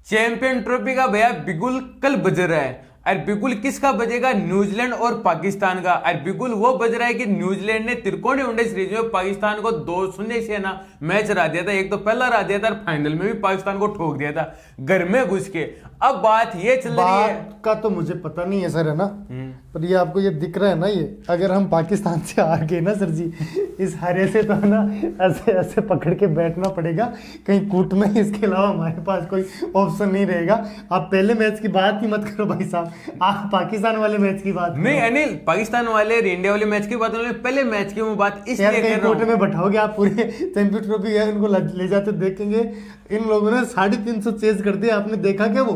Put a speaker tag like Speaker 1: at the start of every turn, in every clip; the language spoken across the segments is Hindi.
Speaker 1: चैंपियन ट्रॉफी का भैया बिगुल कल बज रहा है। और बिगुल किसका बजेगा? न्यूजीलैंड और पाकिस्तान का। और बिगुल वो बज रहा है कि न्यूजीलैंड ने त्रिकोणीय वनडे सीरीज में पाकिस्तान को 2-0 से ना मैच हरा दिया था। एक तो पहला हरा दिया था और फाइनल में भी पाकिस्तान को ठोक दिया था घर में घुस के। अब बात ये चल रही है
Speaker 2: का तो मुझे पता नहीं है सर, है ना, पर ये आपको ये दिख रहा है ना, ये अगर हम पाकिस्तान से हार गए ना सर जी, इस हारे से तो ना ऐसे ऐसे पकड़ के बैठना पड़ेगा कहीं कूटना, इसके अलावा हमारे पास कोई ऑप्शन नहीं रहेगा। आप पहले मैच की बात ही मत करो भाई साहब, आप पाकिस्तान वाले मैच की बात
Speaker 1: नहीं अनिल, पाकिस्तान वाले और इंडिया वाले मैच की बात नहीं, पहले मैच की मैं बात इसलिए कर रहा हूं।
Speaker 2: कोर्ट में बैठाओगे आप पूरे चैंपियन ट्रॉफी है, उनको ले जाते देखेंगे इन लोगों ने 350 चेज कर दिया, आपने देखा क्या वो?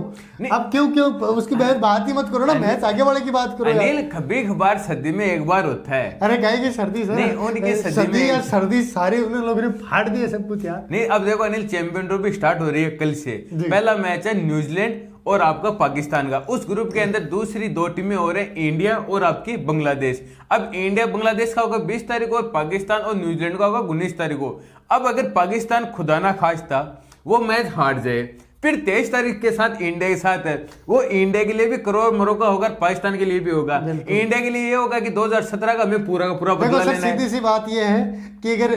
Speaker 2: अब क्यों उसकी बात ही मत करो ना, मैच आगे वाले की बात करो।
Speaker 1: अनिल कभी कभार सर्दी में एक बार होता है।
Speaker 2: अरे क्या की सर्दी सर, नहीं सर्दी सारे उन लोगों ने फाड़ दिए सब कुछ यार।
Speaker 1: नहीं अब देखो अनिल, चैंपियन ट्रॉफी स्टार्ट हो रही है कल से। पहला मैच है न्यूजीलैंड और आपका पाकिस्तान का। उस ग्रुप के अंदर दूसरी 2 टीमें हो रहे हैं, इंडिया और आपकी बांग्लादेश। अब इंडिया बांग्लादेश का होगा 20 तारीख को और पाकिस्तान और न्यूजीलैंड का होगा 19 तारीख को। अब अगर पाकिस्तान खुदा ना खास्ता वो मैच हार जाए, फिर 23 तारीख के साथ इंडिया के साथ है, वो इंडिया के लिए भी करोड़ मरोड़ का होगा, पाकिस्तान के लिए भी होगा। इंडिया के लिए ये होगा कि 2017 का हमें पूरा का पूरा बदला लेना है।
Speaker 2: सीधी सी बात ये है कि अगर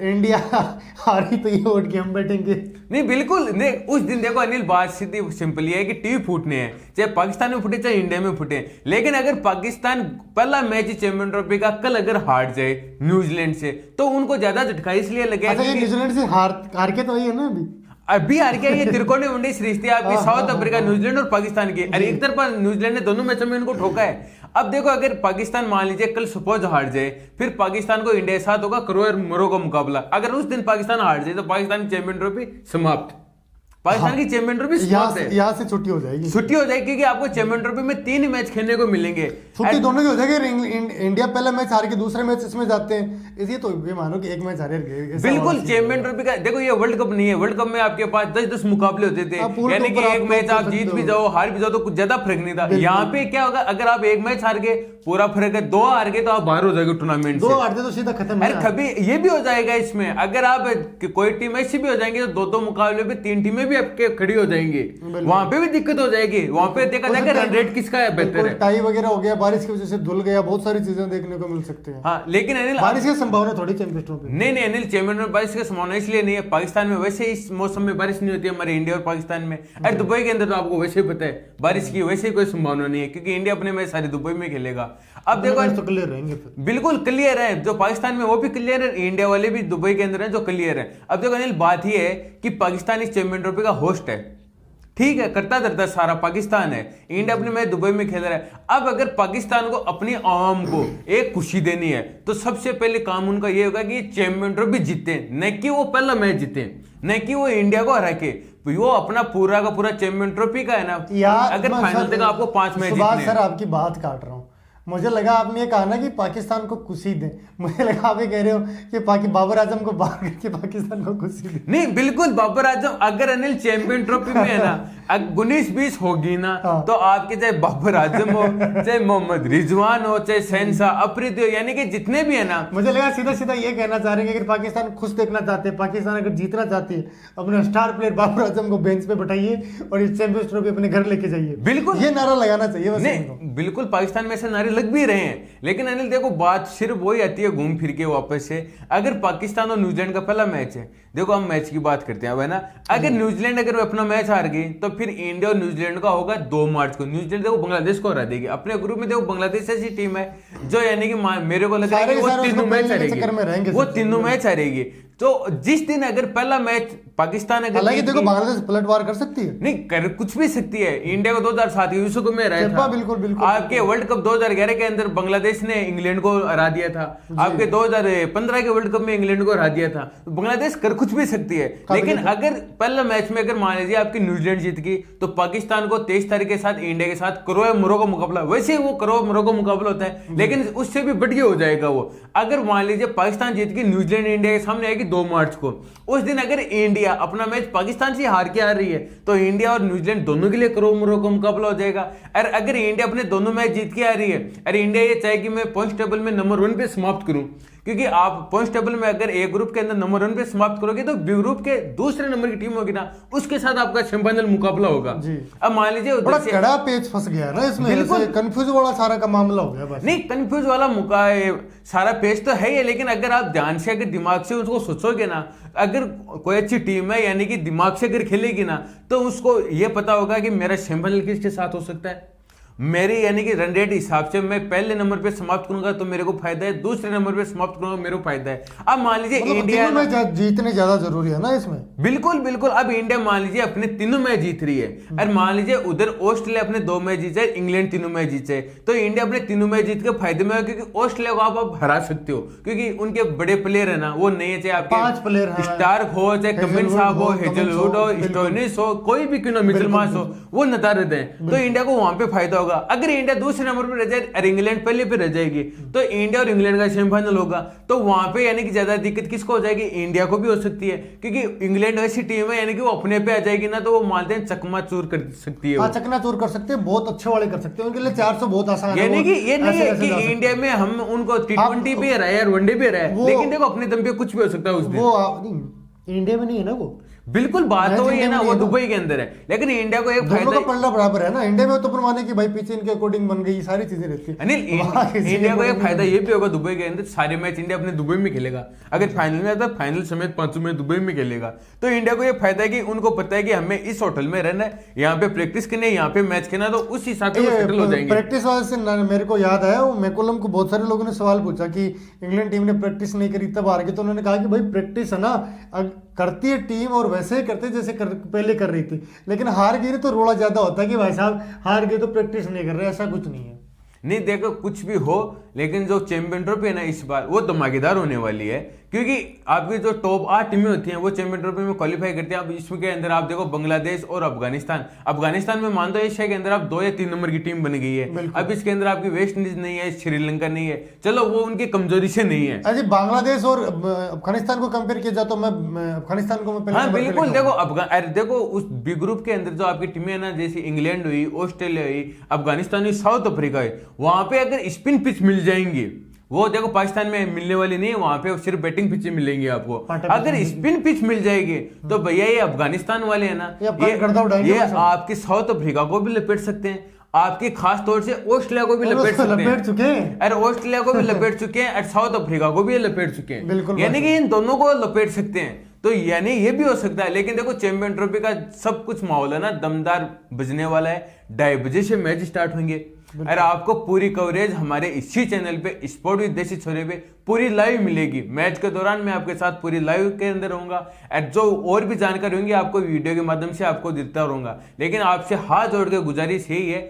Speaker 2: इंडिया हारी तो ये उठ के हम बैठेंगे।
Speaker 1: नहीं बिल्कुल नहीं, उस दिन देखो अनिल, बात सीधी सिंपल ये है कि टीवी फूटने हैं, चाहे पाकिस्तान में फूटे चाहे इंडिया में फूटे। लेकिन अगर पाकिस्तान पहला मैच चैंपियन ट्रॉफी का कल अगर हार जाए न्यूजीलैंड से, तो उनको ज्यादा झटका इसलिए लगेगा।
Speaker 2: अच्छा, न्यूजीलैंड से हार के तो वही है ना
Speaker 1: अभी हार के ये त्रिकोणीय वनडे सीरीज थी आपकी, साउथ अफ्रीका, न्यूजीलैंड और पाकिस्तान की। अरे एक तरफ न्यूजीलैंड ने दोनों मैचों में उनको ठोका है। अब देखो अगर पाकिस्तान मान लीजिए कल सपोज हार जाए, फिर पाकिस्तान को इंडिया के साथ होगा करोड़ मरोड़ का मुकाबला। अगर उस दिन पाकिस्तान हार जाए तो पाकिस्तान की चैंपियन ट्रॉफी समाप्त। पाकिस्तान की चैंपियन ट्रॉफी
Speaker 2: यहाँ से छुट्टी हो जाएगी,
Speaker 1: क्योंकि आपको चैंपियन ट्रॉफी में 3 मैच खेलने को मिलेंगे।
Speaker 2: छुट्टी दोनों की हो जाएगी। इंडिया पहला मैच हार के दूसरे मैच इसमें जाते हैं, इसलिए तो ये मानो कि एक मैच हारे गए।
Speaker 1: बिल्कुल चैंपियन ट्रॉफी का देखो, ये वर्ल्ड कप नहीं है। वर्ल्ड कप में आपके पास 10-10 मुकाबले होते थे, यानी कि एक मैच आप जीत भी जाओ हार भी जाओ तो कुछ ज्यादा फर्क नहीं था। यहाँ पे क्या होगा, अगर आप एक मैच हार गए पूरा फर्क है, 2 हार गए तो आप बाहर हो जाएंगे टूर्नामेंट से।
Speaker 2: 2 हारते तो सीधा खत्म।
Speaker 1: अरे कभी ये भी हो जाएगा इसमें, अगर आप कोई टीम ऐसी भी हो जाएंगे तो 2-2 मुकाबले में 3 टीमें भी आपके खड़ी हो जाएंगे, वहां पे भी दिक्कत हो जाएगी। वहां पे देखा जाएगा रन रेट किसका है बेहतर है।
Speaker 2: टाई वगैरह हो गया, बारिश की वजह से धुल गया, बहुत सारी चीजें देखने को मिल सकती हैं।
Speaker 1: हाँ लेकिन अनिल,
Speaker 2: बारिश की संभावना थोड़ी चैंपियन ट्रॉफी
Speaker 1: नहीं अनिल, चैंपियन में बारिश की संभावना इसलिए नहीं है, पाकिस्तान में वैसे इस मौसम में बारिश नहीं होती है, हमारे इंडिया और पाकिस्तान में। अरे दुबई के अंदर तो आपको वैसे ही पता है बारिश की वैसे कोई संभावना नहीं है, क्योंकि इंडिया अपने मैच सारे दुबई में खेलेगा। अब देखो
Speaker 2: तो क्लियर रहेंगे,
Speaker 1: बिल्कुल क्लियर है, जो पाकिस्तान में वो भी क्लियर है, इंडिया वाले भी दुबई के अंदर है जो क्लियर है। अब देखो अनिल, बात ही है कि पाकिस्तान इस चैंपियन ट्रॉफी का होस्ट है, ठीक है, करता धरता सारा पाकिस्तान है, इंडिया अपने मैच दुबई में खेल रहा है। अब अगर पाकिस्तान को अपनी आवाम को एक खुशी देनी है तो सबसे पहले काम उनका ये होगा कि चैंपियन ट्रॉफी जीते, न कि वो पहला मैच जीते, न कि वो इंडिया को हरा के। वो अपना पूरा का पूरा चैंपियन ट्रॉफी का है ना, अगर फाइनल तक आपको 5 मैच जीतने।
Speaker 2: सर आपकी बात काट रहा हूँ, मुझे लगा आपने ये कहा ना कि पाकिस्तान को खुशी दे, मुझे लगा आप ये कह रहे हो कि बाबर आजम को बाहर करके पाकिस्तान को खुशी दे।
Speaker 1: नहीं बिल्कुल, बाबर आजम अगर अनिल चैंपियन ट्रॉफी में है ना 19-20 होगी ना, तो आपके चाहे बाबर आजम हो, चाहे मोहम्मद रिजवान हो, चाहे शहनशाह अफरीदी हो, यानी कि जितने भी है ना,
Speaker 2: मुझे लगा सीधा सीधा ये कहना चाह रहे हैं कि अगर पाकिस्तान खुश देखना चाहते हैं, पाकिस्तान अगर जीतना चाहती है, अपने स्टार प्लेयर बाबर आजम को बेंच पे बैठाइए और इस चैंपियंस ट्रॉफी अपने घर लेके जाइए।
Speaker 1: बिल्कुल
Speaker 2: ये नारा लगाना चाहिए।
Speaker 1: नहीं बिल्कुल, पाकिस्तान में ऐसे नारे लग भी रहे हैं, लेकिन अनिल देखो बात सिर्फ वही आती है घूम फिर के वापस से। अगर पाकिस्तान और न्यूजीलैंड का पहला मैच है, देखो हम मैच की बात करते हैं है ना, अगर न्यूजीलैंड अगर अपना मैच हार गई तो फिर इंडिया और न्यूजीलैंड का होगा 2 मार्च को। न्यूजीलैंड देखो बांग्लादेश को हरा देगी अपने ग्रुप में। देखो बांग्लादेश ऐसी टीम है जो यानी कि मेरे को लग रहा है कि वो तीनों मैच हारेगी। तो जिस दिन अगर पहला मैच पाकिस्तान अगर
Speaker 2: देखो बांग्लादेश पलटवार कर सकती है,
Speaker 1: नहीं कर कुछ भी सकती है। इंडिया को 2007 के विश्व कप में हराया था,
Speaker 2: बिल्कुल
Speaker 1: आपके वर्ल्ड कप 2011 के अंदर बांग्लादेश ने इंग्लैंड को हरा दिया था, आपके 2015 के वर्ल्ड कप में इंग्लैंड को हरा दिया था। तो बांग्लादेश कर कुछ भी सकती है, लेकिन अगर पहला मैच में अगर मान लीजिए आपकी न्यूजीलैंड जीत गई तो पाकिस्तान को 23 तारीख के साथ इंडिया के साथ करोड़ मरोड़ का मुकाबला, वैसे वो करोड़ मरोड़ का मुकाबला होता है, लेकिन उससे भी बढ़िया हो जाएगा वो। अगर मान लीजिए पाकिस्तान जीत गई, न्यूजीलैंड इंडिया के सामने आएगी 2 मार्च को, उस दिन अगर इंडिया अपना मैच पाकिस्तान से हार के आ रही है तो इंडिया और न्यूजीलैंड दोनों के लिए करोड़ मरोड़ का मुकाबला हो जाएगा। और अगर इंडिया अपने दोनों मैच जीत के आ रही है, अरे इंडिया ये चाहे कि मैं पॉइंट टेबल में नंबर 1 पे समाप्त करूं, क्योंकि आप पॉइंट टेबल में अगर ए ग्रुप के अंदर नंबर 1 पे समाप्त करोगे तो बी ग्रुप के दूसरे नंबर की टीम होगी ना, उसके साथ आपका सेमीफाइनल मुकाबला होगा। अब मान लीजिए
Speaker 2: बड़ा कड़ा पेच फंस गया ना इसमें, बिल्कुल कंफ्यूज वाला सारा का मामला हो गया बस।
Speaker 1: नहीं, कंफ्यूज वाला सारा पेज तो है ही, लेकिन अगर आप ध्यान से, अगर दिमाग से उसको सोचोगे ना, अगर कोई अच्छी टीम है यानी कि दिमाग से अगर खेलेगी ना, तो उसको ये पता होगा कि मेरा सेमीफाइनल किसके साथ हो सकता है। मेरी यानी कि रन रेट हिसाब से मैं पहले नंबर पे समाप्त करूंगा तो मेरे को फायदा है, दूसरे नंबर पे समाप्त करूंगा मेरे को फायदा है। अब मान लीजिए इंडिया
Speaker 2: में जीतने ज्यादा जरूरी है ना इसमें।
Speaker 1: बिल्कुल बिल्कुल। अब इंडिया मान लीजिए अपने तीनों मैच जीत रही है, और मान लीजिए उधर ऑस्ट्रेलिया अपने 2 मैच जीते, इंग्लैंड 3 मैच जीते, तो इंडिया अपने 3 मैच जीत के फायदे में है, क्योंकि ऑस्ट्रेलिया को आप हरा सकते हो, क्योंकि उनके बड़े प्लेयर है ना, वो नहीं है, चाहे आपके
Speaker 2: 5 प्लेयर हैं,
Speaker 1: स्टार्क हो, चाहे कमिंस साहब हो, हेजलवुड हो, स्टोइनिस हो, कोई भी क्यों ना, मिचेल मार्श हो, वो नदारद है, तो इंडिया को वहां पे फायदा होगा। अगर इंडिया दूसरे नंबर पर रह जाए और इंग्लैंड पहले पे रह जाएगी, तो इंडिया और इंग्लैंड का सेमीफाइनल होगा, तो वहां पे यानी कि ज्यादा दिक्कत किसको हो जाएगी, इंडिया को भी हो सकती है, क्योंकि इंग्लैंड ऐसी टीम है यानी कि वो अपने पे आ जाएगी ना, तो वो मानते हैं चकमाचूर कर सकती है।
Speaker 2: चकनाचूर कर सकते हैं, बहुत अच्छे वाले कर सकते हैं, उनके लिए 400 बहुत आसान है।
Speaker 1: यानी कि ये नहीं है कि इंडिया में हम उनको T20 भी हराए और वनडे भी हराए, लेकिन देखो अपने दम पे कुछ भी हो सकता है उस दिन।
Speaker 2: वो इंडिया में नहीं है ना, वो
Speaker 1: बिल्कुल बात तो वही है ना, वो दुबई के अंदर है, लेकिन इंडिया को एक
Speaker 2: फायदा, पलड़ा बराबर है ना। इंडिया में तो परमाने की भाई पीछे इनके अकॉर्डिंग बन गई, सारी चीजें रहती है।
Speaker 1: अनिल, इंडिया को एक फायदा ये भी होगा, दुबई के अंदर सारे मैच इंडिया अपने दुबई में खेलेगा। अगर फाइनल में आता, फाइनल समेत 5 मैच दुबई में खेलेगा, तो इंडिया को ये फायदा है कि उनको पता है कि हमें इस होटल में रहना है, यहाँ पे प्रैक्टिस करनी है, यहाँ पे मैच खेलना, तो उस हिसाब से सेटल हो जाएंगे।
Speaker 2: प्रैक्टिस वाले से मेरे को याद आया, मैकुलम को बहुत सारे लोगों ने सवाल पूछा कि इंग्लैंड टीम ने प्रैक्टिस नहीं करी तब हार गई, तो उन्होंने कहा कि भाई प्रैक्टिस है ना, करती है टीम और वैसे ही करते जैसे पहले कर रही थी, लेकिन हार गई तो रोड़ा ज्यादा होता है कि भाई साहब हार गए तो प्रैक्टिस नहीं कर रहे, ऐसा कुछ नहीं है।
Speaker 1: नहीं देखो, कुछ भी हो, लेकिन जो चैंपियन ट्रॉफी है ना इस बार वो धमाकेदार होने वाली है, क्योंकि आपकी जो टॉप 8 टीमें होती हैं वो चैंपियन ट्रॉफी में क्वालिफाई करती हैं। अब इसके अंदर आप देखो बांग्लादेश और अफगानिस्तान में मान दो एशिया के अंदर आप 2 या 3 नंबर की टीम बन गई है। अब इसके अंदर आपकी वेस्ट इंडीज नहीं है, श्रीलंका नहीं है, चलो वो उनकी कमजोरी से नहीं है।
Speaker 2: अरे बांग्लादेश और अफगानिस्तान को कंपेयर किया जाए तो मैं अफगानिस्तान को मैं
Speaker 1: हाँ बिल्कुल। देखो उस बी ग्रुप के अंदर जो आपकी टीमें है ना, जैसे इंग्लैंड हुई, ऑस्ट्रेलिया हुई, अफगानिस्तान हुई, साउथ अफ्रीका हुई, वहां पे अगर स्पिन पिच मिल जाएंगी, वो देखो पाकिस्तान में मिलने वाली नहीं है, वहां पे सिर्फ बैटिंग पिच मिलेंगी आपको। अगर स्पिन पिच मिल जाएगी तो भैया ये अफगानिस्तान वाले है ना, ये आपके साउथ अफ्रीका को भी लपेट सकते हैं, आपके खास तौर से ऑस्ट्रेलिया को भी लपेट सकते हैं। अरे ऑस्ट्रेलिया को भी लपेट चुके हैं और साउथ अफ्रीका को भी लपेट चुके हैं, यानी कि इन दोनों को लपेट सकते हैं, तो यानी ये भी हो सकता है। लेकिन देखो चैंपियन ट्रॉफी का सब कुछ माहौल है ना दमदार बजने वाला है, 2:30 बजे से मैच स्टार्ट होंगे, और आपको पूरी कवरेज हमारे इसी चैनल पे स्पोर्ट विद देसी छोरे पे पूरी लाइव मिलेगी। मैच के दौरान मैं आपके साथ पूरी लाइव के अंदर रहूंगा, और जो और भी जानकारी होंगी आपको वीडियो के माध्यम से आपको देता रहूंगा। लेकिन आपसे हाथ जोड़ के गुजारिश यही है,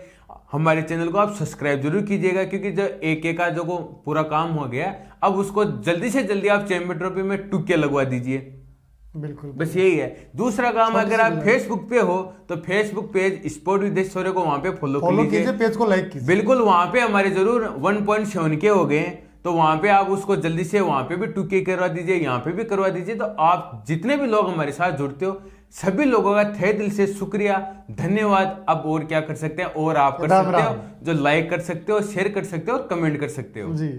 Speaker 1: हमारे चैनल को आप सब्सक्राइब जरूर कीजिएगा, क्योंकि जो एक का जो पूरा काम हो गया, अब उसको जल्दी से जल्दी आप चैंपियन ट्रॉफी में टुक्के लगवा दीजिए।
Speaker 2: बिल्कुल,
Speaker 1: बस यही है। दूसरा काम, अगर आप फेसबुक पे हो तो फेसबुक पेज स्पोर्ट विद देश छोरे को वहां पे फॉलो कीजिए,
Speaker 2: पेज को लाइक कीजिए।
Speaker 1: बिल्कुल, वहां पे हमारे जरूर 1.7 के हो गए, तो वहां पे आप उसको जल्दी से वहां पे भी 2K करवा दीजिए, यहाँ पे भी करवा दीजिए। तो आप जितने भी लोग हमारे साथ जुड़ते हो, सभी लोगों का तहे दिल से शुक्रिया, धन्यवाद। अब और क्या कर सकते हैं, और आप कर सकते हो जो लाइक कर सकते हो, शेयर कर सकते हो और कमेंट कर सकते हो।
Speaker 2: जी।